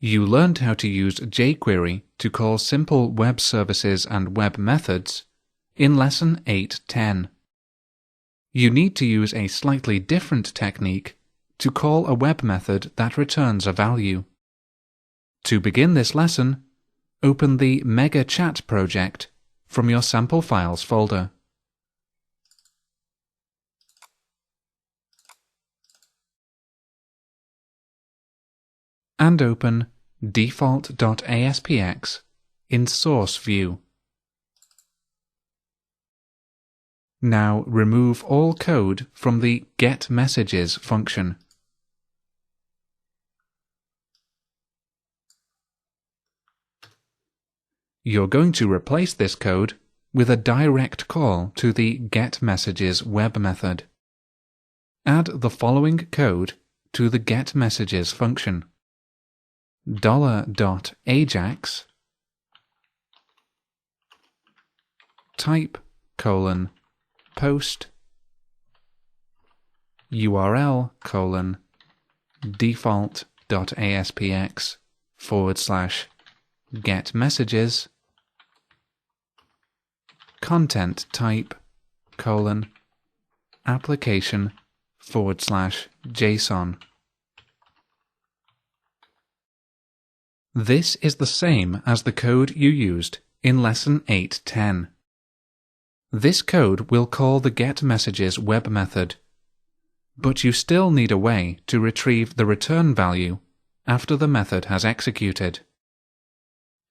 You learned how to use jQuery to call simple web services and web methods in Lesson 8.10. You need to use a slightly different technique to call a web method that returns a value. To begin this lesson, open the MegaChat project from your Sample Files folder. And open default.aspx in Source View. Now remove all code from the getMessages function. You're going to replace this code with a direct call to the getMessages web method. Add the following code to the getMessages function. $.ajax type post URL default.aspx /get messages content type application /JSON. This is the same as the code you used in Lesson 8.10. This code will call the getMessages web method, but you still need a way to retrieve the return value after the method has executed.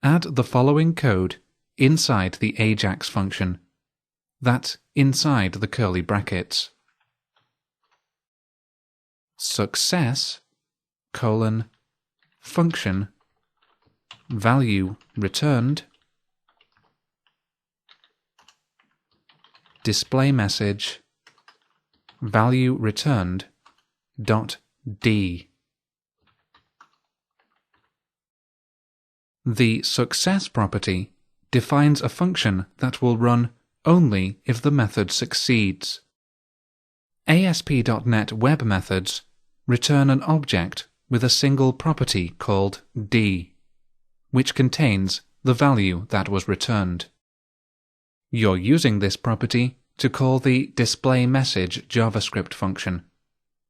Add the following code inside the Ajax function. That's inside the curly brackets. Success function value returned display message value returned .d. The success property defines a function that will run only if the method succeeds. ASP.NET Web methods return an object with a single property called d, which contains the value that was returned. You're using this property to call the displayMessage JavaScript function,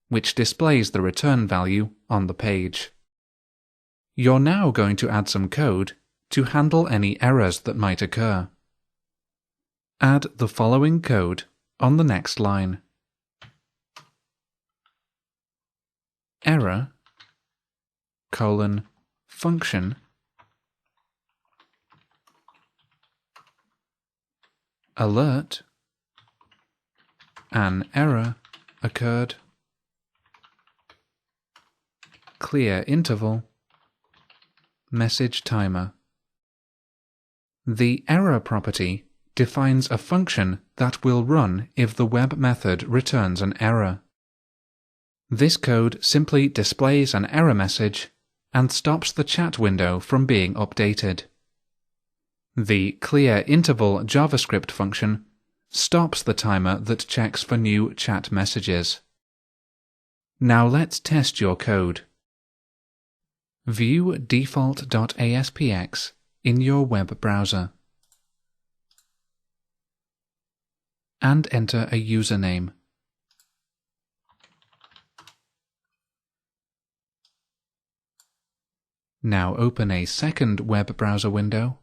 which displays the return value on the page. You're now going to add some code to handle any errors that might occur. Add the following code on the next line. Error function alert an error occurred clear interval message timer. The error property defines a function that will run if the web method returns an error. This code simply displays an error message and stops the chat window from being updated. The clear interval JavaScript function stops the timer that checks for new chat messages. Now let's test your code. View default.aspx in your web browser and enter a username. Now open a second web browser window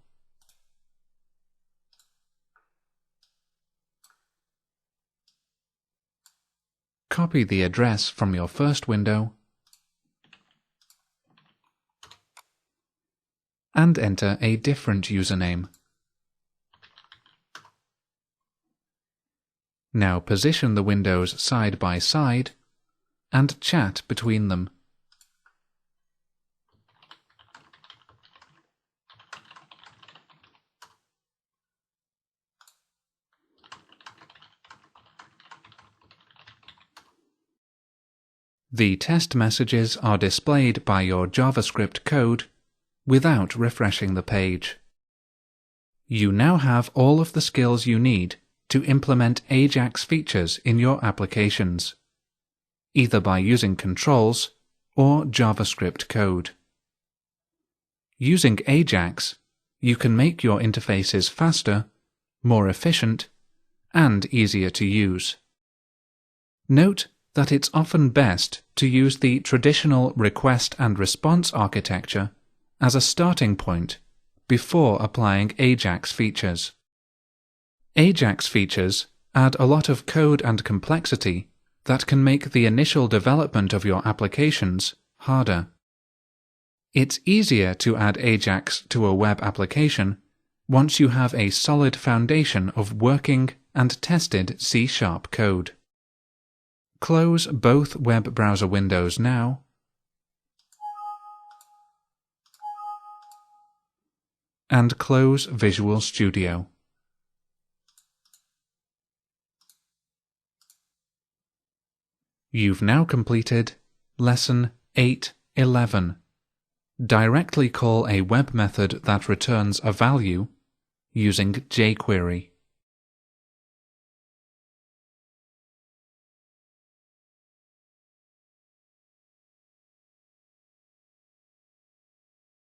copy the address from your first window and enter a different username. Now position the windows side by side and chat between them. The test messages are displayed by your JavaScript code without refreshing the page. You now have all of the skills you need to implement Ajax features in your applications, either by using controls or JavaScript code. Using Ajax, you can make your interfaces faster, more efficient, and easier to use. Note that it's often best to use the traditional request and response architecture as a starting point before applying Ajax features. Ajax features add a lot of code and complexity that can make the initial development of your applications harder. It's easier to add Ajax to a web application once you have a solid foundation of working and tested C# code. Close both web browser windows now, and close Visual Studio. You've now completed Lesson 8.11. Directly call a web method that returns a value using jQuery.